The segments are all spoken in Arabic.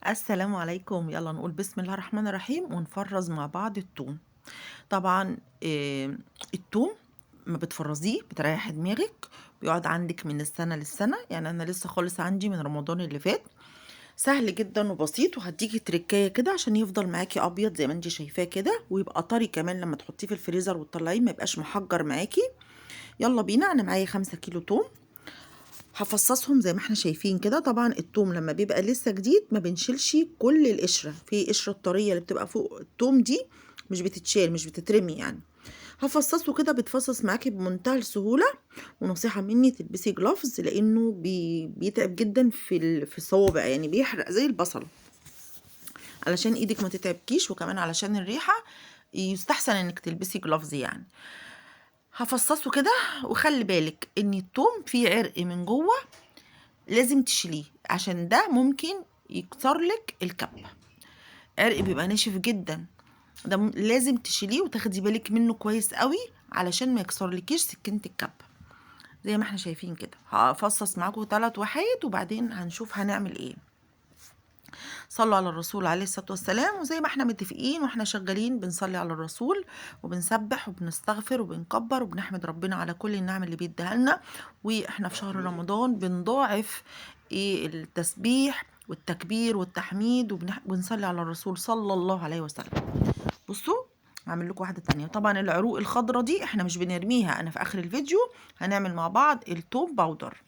السلام عليكم. يلا نقول بسم الله الرحمن الرحيم ونفرز مع بعض التوم. طبعا التوم ما بتفرزيه بتريح دماغك، بيقعد عندك من السنة للسنة. يعني أنا لسه خالص عندي من رمضان اللي فات. سهل جدا وبسيط، وهديكي تركاية كده عشان يفضل معاكي أبيض زي ما انتي شايفاه كده، ويبقى طري كمان لما تحطيه في الفريزر وتطلعيه ما يبقاش محجر معاكي. يلا بينا. أنا معايا 5 كيلو توم، هفصصهم زي ما احنا شايفين كده. طبعا التوم لما بيبقى لسه جديد ما بنشيلش كل القشرة، في قشرة الطرية اللي بتبقى فوق التوم دي مش بتتشال، مش بتترمي يعني. هفصصه كده، بتفصص معاكي بمنتهى السهولة. ونصيحة مني تلبسي جلافز لانه بيتعب جدا في الصوابع، يعني بيحرق زي البصل. علشان ايدك ما تتعبكيش وكمان علشان الريحة يستحسن انك تلبسي جلافز يعني. هفصصه كده، وخلي بالك ان التوم فيه عرق من جوه، لازم تشيليه عشان ده ممكن يكسر لك الكبة. عرق بيبقى ناشف جدا، ده لازم تشيليه وتاخدي بالك منه كويس قوي علشان ما يكسرلكيش سكينة الكبة. زي ما احنا شايفين كده. هفصص معاكم 3 وحيد وبعدين هنشوف هنعمل ايه. صلوا على الرسول عليه الصلاة والسلام. وزي ما احنا متفقين واحنا شغالين بنصلي على الرسول وبنسبح وبنستغفر وبنكبر وبنحمد ربنا على كل النعم اللي بيديها لنا. واحنا في شهر رمضان بنضاعف ايه التسبيح والتكبير والتحميد وبنصلي على الرسول صلى الله عليه وسلم. بصوا، هعمل لكم واحدة تانية. طبعا العروق الخضرة دي احنا مش بنرميها، انا في اخر الفيديو هنعمل مع بعض التوم باودر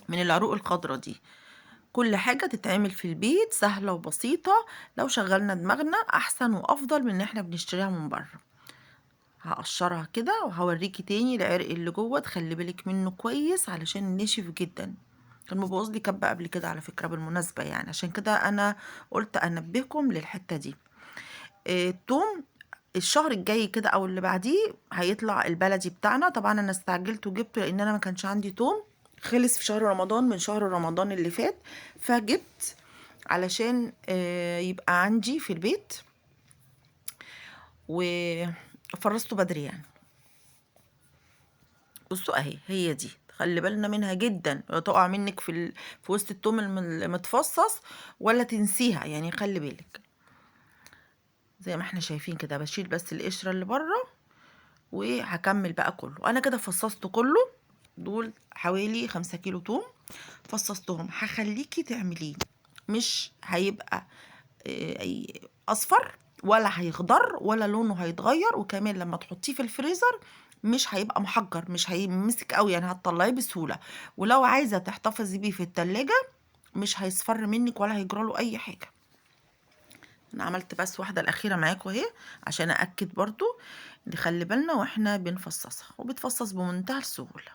من العروق الخضرة دي. كل حاجة تتعمل في البيت سهلة وبسيطة، لو شغلنا دماغنا أحسن وأفضل من إن احنا بنشتريها من بره. هقشرها كده وهوريكي تاني العرق اللي جوه، تخلي بالك منه كويس علشان نشف جدا. كان مبوظ لي كبة قبل كده على فكرة بالمناسبة، يعني عشان كده أنا قلت أنبهكم للحتة دي. التوم الشهر الجاي كده أو اللي بعديه هيطلع البلدي بتاعنا. طبعا أنا استعجلت وجبته لأن أنا ما كانش عندي توم، خلص في شهر رمضان من شهر رمضان اللي فات، فجبت علشان يبقى عندي في البيت وفرزته بدري يعني. بصوا اهي، هي دي خلي بالنا منها جدا، لا تقع منك في وسط التوم المتفصص ولا تنسيها يعني، خلي بالك. زي ما احنا شايفين كده بشيل بس القشرة اللي بره وهكمل بقى كله. انا كده فصصته كله، دول حوالي 5 كيلو توم فصصتهم. هخليكي تعمليه، مش هيبقى اصفر ولا هيخضر ولا لونه هيتغير، وكمان لما تحطيه في الفريزر مش هيبقى محجر، مش هيمسك قوي يعني، هتطلعيه بسهولة. ولو عايزة تحتفظي بيه في التلاجة مش هيصفر منك ولا هيجراله اي حاجة. انا عملت بس واحدة الاخيرة معاكم اهي عشان اكد برضو نخلي بالنا واحنا بنفصصها، وبتفصص بمنتهى السهولة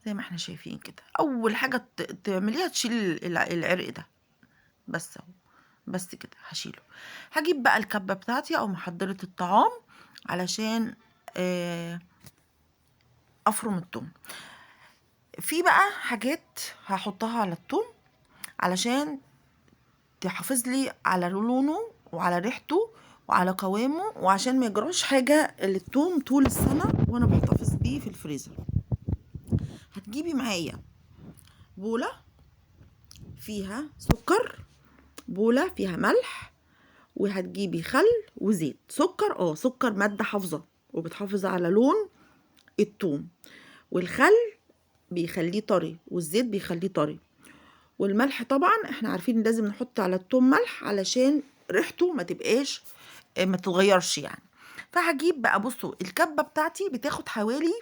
زي ما احنا شايفين كده. اول حاجة تعمليها تشيل العرق ده بس اهو، بس كده هشيله. هجيب بقى الكبة بتاعتي او محضرة الطعام علشان افرم التوم. في بقى حاجات هحطها على التوم علشان تحافظ لي على لونه وعلى ريحته وعلى قوامه، وعشان ما يجراش حاجة للتوم طول السنة وانا بحتفظ بيه في الفريزر. هتجيبي معايا بولة فيها سكر، بولة فيها ملح، وهتجيبي خل وزيت. سكر مادة حافظة وبتحافظ على لون التوم، والخل بيخليه طري والزيت بيخليه طري، والملح طبعا احنا عارفين لازم نحط على التوم ملح علشان ريحته ما تبقاش ما تتغيرش يعني. فهجيب بقى، بصوا الكبة بتاعتي بتاخد حوالي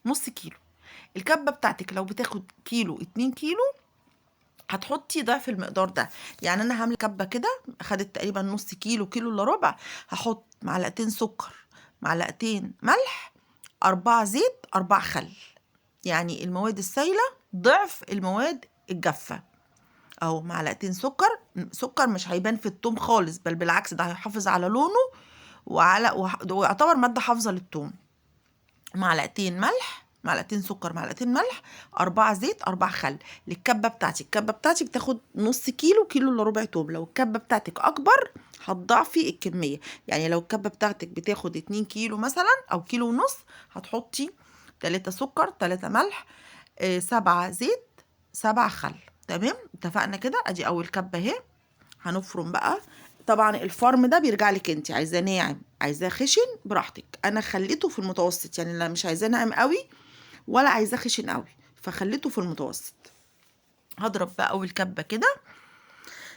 نص كيلو. الكبة بتاعتك لو بتاخد كيلو 2 كيلو هتحطي ضعف المقدار ده. يعني انا هعمل كبة كده اخدت تقريبا نص كيلو، كيلو الا ربع. هحط معلقتين سكر، معلقتين ملح، 4 زيت، 4 خل. يعني المواد السائلة ضعف المواد الجافة. اهو معلقتين سكر. سكر مش هيبان في التوم خالص، بل بالعكس ده هيحافظ على لونه ويعتبر مادة حافظة للتوم. معلقتين ملح، معلقتين سكر، معلقتين ملح، 4 زيت، 4 خل. للكبة بتاعتي، الكبة بتاعتي بتاخد نص كيلو، كيلو الا ربع توم. لو الكبة بتاعتك أكبر هتضاعفي الكمية. يعني لو الكبة بتاعتك بتاخد 2 كيلو مثلا أو كيلو ونص، هتحطي 3 سكر، 3 ملح، 7 زيت، 7 خل. تمام، اتفقنا كده. ادي أول كبة اهي. هنفرم بقى. طبعا الفرم ده بيرجع لك انت، عايزاه ناعم عايزاه خشن براحتك. انا خليته في المتوسط، يعني لا مش عايزاه ناعم قوي ولا عايزاه خشن قوي، فخليته في المتوسط. هضرب بقى اول كبه كده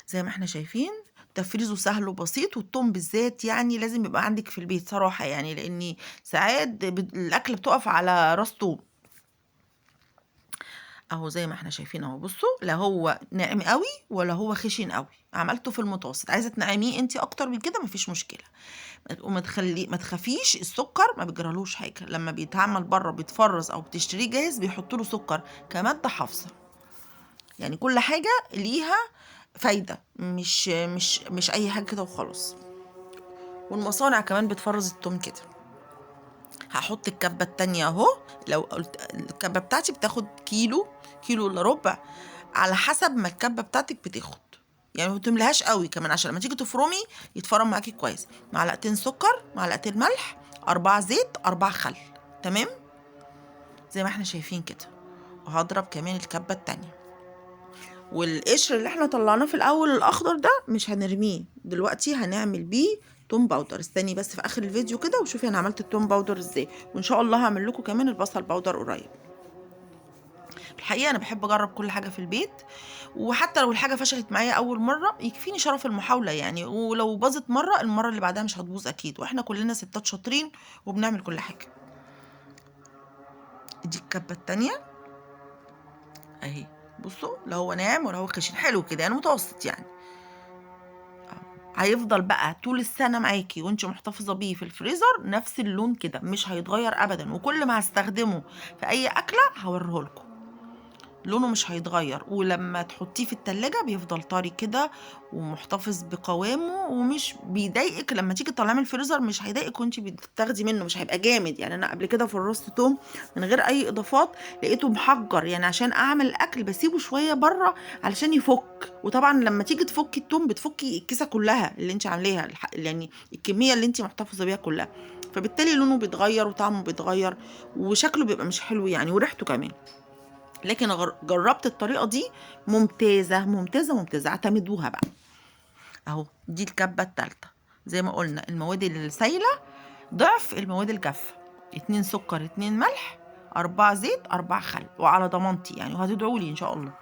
زي ما احنا شايفين. تفريزه سهل وبسيط، والثوم بالذات يعني لازم يبقى عندك في البيت صراحه، يعني لاني ساعات الاكل بتقف على راس ثوم. اهو زي ما احنا شايفين اهو، بصوا لا هو ناعم قوي ولا هو خشن قوي، عملته في المتوسط. عايزه تنعميه انت اكتر من كده مفيش مشكله، ما تخافيش. السكر ما بيجرالوش حاجه، لما بيتعمل بره بيتفرز او بتشتريه جاهز بيحطوا له سكر كماده حافظه. يعني كل حاجه ليها فايده، مش اي حاجه كده وخلاص. والمصانع كمان بتفرز التوم كده. هحط الكبه التانية اهو. لو قلت الكبه بتاعتي بتاخد كيلو، كيلو الا ربع، على حسب ما الكبه بتاعتك بتاخد. يعني ما تملهاش قوي كمان عشان لما تيجي تفرمي يتفرم معاكي كويس. معلقتين سكر، معلقتين ملح، 4 زيت، 4 خل. تمام زي ما احنا شايفين كده. وهضرب كمان الكبه التانية. والقشر اللي احنا طلعناه في الاول الاخضر ده مش هنرميه دلوقتي، هنعمل بيه توم باودر. استني بس في اخر الفيديو كده وشوفي انا عملت التوم باودر ازاي، وان شاء الله هعمل لكم كمان البصل باودر قريب. الحقيقه انا بحب اجرب كل حاجه في البيت، وحتى لو الحاجه فشلت معايا اول مره يكفيني شرف المحاوله يعني، ولو باظت مره المره اللي بعدها مش هتبوظ اكيد، واحنا كلنا ستات شاطرين وبنعمل كل حاجه. دي الكبه التانية اهي، بصوا لا هو ناعم ولا هو خشن، حلو كده يعني متوسط يعني. هيفضل بقى طول السنة معاكي وانت محتفظة بيه في الفريزر نفس اللون كده، مش هيتغير ابدا. وكل ما هستخدمه في اي اكلة هوريهولكم لونه مش هيتغير. ولما تحطيه في التلاجة بيفضل طري كده ومحتفظ بقوامه، ومش بيضايقك لما تيجي تطلعيه من الفريزر، مش هيضايقك وانت بتاخدي منه، مش هيبقى جامد. يعني انا قبل كده فرزت توم من غير اي اضافات لقيته محجر، يعني عشان اعمل الاكل بسيبه شويه بره علشان يفك. وطبعا لما تيجي تفكي التوم بتفكي الكيسه كلها اللي انت عاملاها، يعني الكميه اللي انت محتفظه بيها كلها، فبالتالي لونه بيتغير وطعمه بيتغير وشكله بيبقى مش حلو يعني، وريحته كمان. لكن جربت الطريقة دي ممتازة ممتازة ممتازة، اعتمدوها بقى. اهو دي الكبة التالتة. زي ما قلنا المواد السايلة ضعف المواد الجافة، 2 سكر، 2 ملح، 4 زيت، 4 خل، وعلى ضمانتي يعني، وهتدعوا لي ان شاء الله.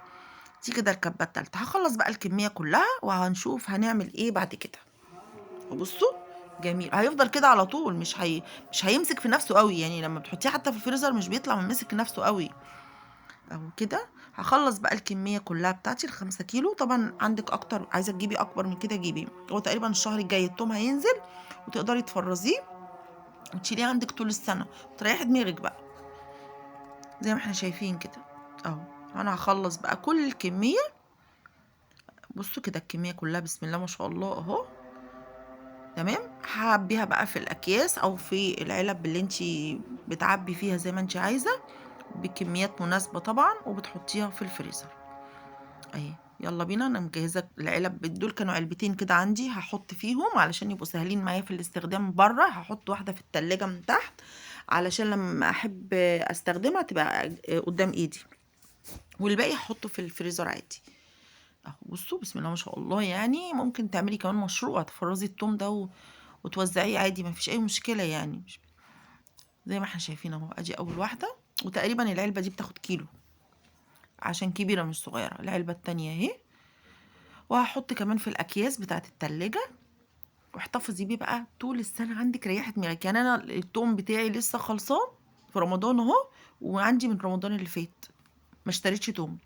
دي كده الكبة التالتة. هخلص بقى الكمية كلها وهنشوف هنعمل ايه بعد كده. وبصوا جميل، هيفضل كده على طول، مش هيمسك في نفسه قوي يعني، لما بتحطيه حتى في الفريزر مش بيطلع ممسك نفسه قوي. اهو كده هخلص بقى الكميه كلها بتاعتي ال5 كيلو. طبعا عندك اكتر عايزه تجيبي اكبر من كده جيبي، هو تقريبا الشهر الجاي التوم هينزل وتقدري تفرزيه وتشيليه عندك طول السنه وتريحي دماغك بقى زي ما احنا شايفين كده. اهو انا هخلص بقى كل الكميه. بصوا كده الكميه كلها بسم الله ما شاء الله اهو. تمام هعبيها بقى في الاكياس او في العلب اللي انت بتعبي فيها زي ما انت عايزه، بكميات مناسبه طبعا، وبتحطيها في الفريزر اهي. يلا بينا، انا مجهزه العلب دول، كانوا علبتين كده عندي هحط فيهم علشان يبقوا سهلين معايا في الاستخدام بره. هحط واحده في التلاجة من تحت علشان لما احب استخدمها تبقى قدام ايدي، والباقي هحطه في الفريزر عادي. اهو بصوا بسم الله ما شاء الله، يعني ممكن تعملي كمان مشروع تفرزي التوم ده وتوزعيه عادي، ما فيش اي مشكله يعني. زي ما احنا شايفين اهو، ادي اول واحده، وتقريبا العلبه دي بتاخد كيلو عشان كبيره مش صغيره. العلبه التانية اهي. وهحط كمان في الاكياس بتاعه التلاجة، واحتفظي بيه بقى طول السنه عندك ريحه دماغك. يعني انا التوم بتاعي لسه خلصان في رمضان اهو، وعندي من رمضان اللي فات ما اشتريتش توم،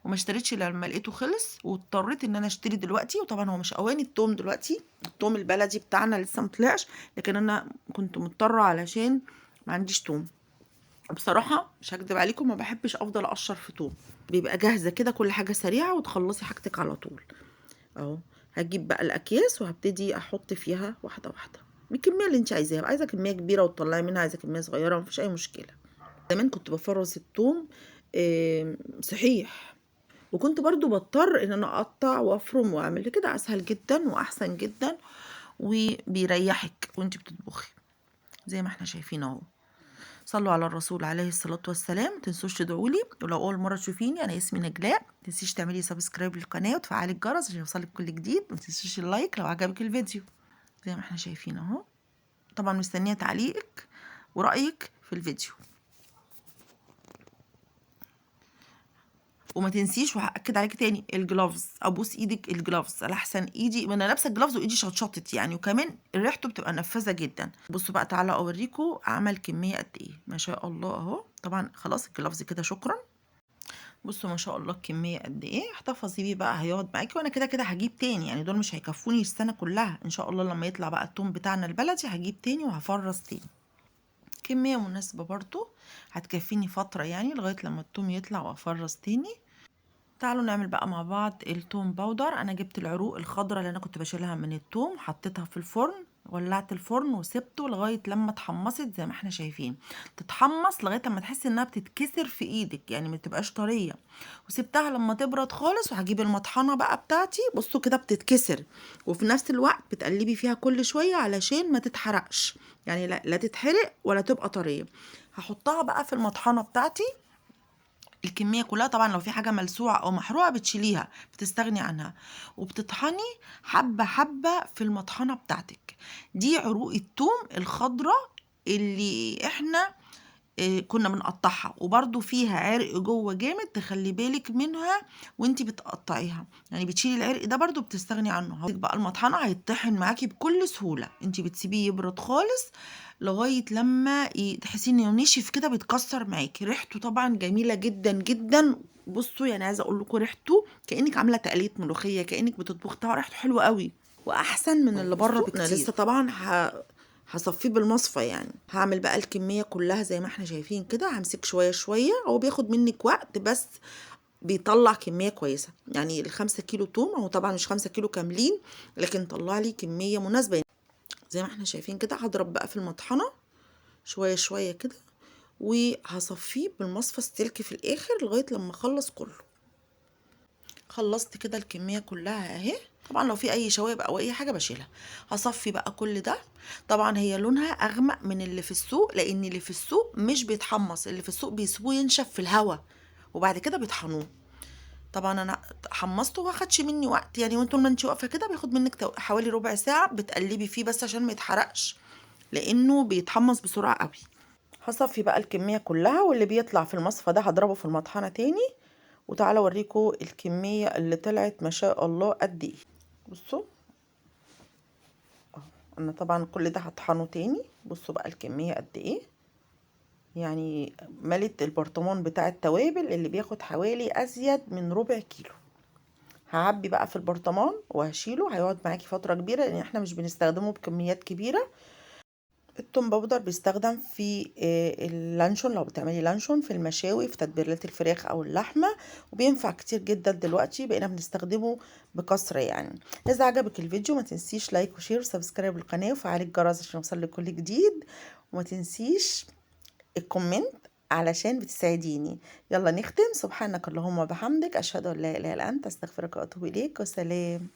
وما اشتريتش لما لقيته خلص، واضطريت ان انا اشتري دلوقتي. وطبعا هو مش اواني التوم دلوقتي، التوم البلدي بتاعنا لسه مطلعش، لكن انا كنت مضطره علشان ما عنديش توم. بصراحه مش هكدب عليكم، ما بحبش افضل اقشر في توم، بيبقى جاهزه كده كل حاجه سريعه وتخلصي حاجتك على طول. اهو هجيب بقى الاكياس وهبتدي احط فيها واحده واحده بالكميه اللي انت عايزاها. عايزه كميه كبيره وتطلعي منها، عايزه كميه صغيره مفيش اي مشكله. زمان كنت بفرز الثوم صحيح، وكنت برضو بضطر ان انا اقطع وافرم واعمل كده، اسهل جدا واحسن جدا وبيريحك وانت بتطبخي زي ما احنا شايفين اهو. صلوا على الرسول عليه الصلاة والسلام. متنسوش تدعوا لي، ولو أول مرة تشوفيني أنا اسمي نجلاء. متنسيش تعملي سبسكرايب للقناة وتفعلي الجرس عشان يوصلك كل جديد. متنسيش اللايك لو عجبك الفيديو زي ما احنا شايفين اهو. طبعا مستنية تعليقك ورأيك في الفيديو. وما تنسيش، وهأكد عليكي تاني، الجلافز، ابوس ايدك الجلافز لحسن ايدي، ما انا لابسه الجلافز وايدي شطشطت يعني، وكمان ريحته بتبقى نفاذه جدا. بصوا بقى، تعالى اوريكم عمل كميه قد ايه. ما شاء الله اهو. طبعا خلاص الجلافز كده شكرا. بصوا ما شاء الله الكميه قد ايه. احتفظي بيه بقى، هيقعد معاكي، وانا كده كده هجيب تاني يعني، دول مش هيكفوني السنه كلها ان شاء الله. لما يطلع بقى التوم بتاعنا البلدي هجيب تاني وهفرز تاني. كميه مناسبه برضو هتكفيني فتره يعني، لغايه لما التوم يطلع وافرز تاني. تعالوا نعمل بقى مع بعض التوم باودر. انا جبت العروق الخضراء اللي انا كنت بشيلها من التوم، حطيتها في الفرن، ولعت الفرن وسبته لغايه لما اتحمصت زي ما احنا شايفين. تتحمص لغايه لما تحسي انها بتتكسر في ايدك يعني، ما تبقاش طريه. وسبتها لما تبرد خالص، وهجيب المطحنه بقى بتاعتي. بصوا كده بتتكسر، وفي نفس الوقت بتقلبي فيها كل شويه علشان ما تتحرقش يعني، لا تتحرق ولا تبقى طريه. هحطها بقى في المطحنه بتاعتي الكمية كلها. طبعا لو في حاجة ملسوعة أو محروقة بتشيليها، بتستغني عنها، وبتطحني حبة حبة في المطحنة بتاعتك. دي عروق التوم الخضراء اللي احنا كنا بنقطعها، وبرده فيها عرق جوه جامد، تخلي بالك منها وانتي بتقطعيها يعني. بتشيلي العرق ده برده بتستغني عنه. بقى المطحنه هيتطحن معاكي بكل سهوله. انتي بتسيبيه يبرد خالص لغايه لما تحسي انه نشف كده، بيتكسر معاكي. ريحته طبعا جميله جدا جدا. بصوا يعني عايزه اقول لكم، ريحته كانك عامله تقليه ملوخيه، كانك بتطبخها. ريحته حلوه قوي واحسن من اللي بره بكتير. انا لسه طبعا هصفيه بالمصفى يعني. هعمل بقى الكميه كلها زي ما احنا شايفين كده. همسك شويه شويه، هو بياخد منك وقت بس بيطلع كميه كويسه يعني. ال5 كيلو توم، هو طبعا مش 5 كيلو كاملين، لكن طلع لي كميه مناسبه يعني. زي ما احنا شايفين كده. هضرب بقى في المطحنه شويه شويه كده، وهصفيه بالمصفى السلك في الاخر لغايه لما اخلص كله. خلصت كده الكميه كلها اهي. طبعا لو في اي شوائب او اي حاجه بشيلها. هصفي بقى كل ده. طبعا هي لونها اغمق من اللي في السوق، لان اللي في السوق مش بيتحمص. اللي في السوق بيسيبوه ينشف في الهواء وبعد كده بيطحنوه. طبعا انا حمصته وما خدش مني وقت يعني، وانتوا ما انت واقفه كده بياخد منك حوالي ربع ساعه بتقلبي فيه بس عشان ما يتحرقش، لانه بيتحمص بسرعه قوي. هصفي بقى الكميه كلها، واللي بيطلع في المصفى ده هضربه في المطحنه تاني. وتعالى اوريكم الكميه اللي طلعت ما شاء الله قد ايه. بصوا انا طبعا كل ده هطحنه تاني. بصوا بقى الكميه قد ايه يعني. ملت البرطمان بتاع التوابل اللي بياخد حوالي ازيد من ربع كيلو. هعبي بقى في البرطمان وهشيله. هيقعد معاكي فتره كبيره لان احنا مش بنستخدمه بكميات كبيره. التوم باودر بيستخدم في اللانشون، لو بتعملي لانشون في المشاوي، في تتبيلات الفراخ او اللحمه، وبينفع كتير جدا. دلوقتي بقينا بنستخدمه بكثره يعني. اذا عجبك الفيديو ما تنسيش لايك وشير وسبسكرايب للقناه وفعلي الجرس عشان يوصلك كل جديد. وما تنسيش الكومنت علشان بتساعديني. يلا نختم. سبحانك اللهم وبحمدك، اشهد ان لا اله الا انت، استغفرك واتوب اليك، وسلام.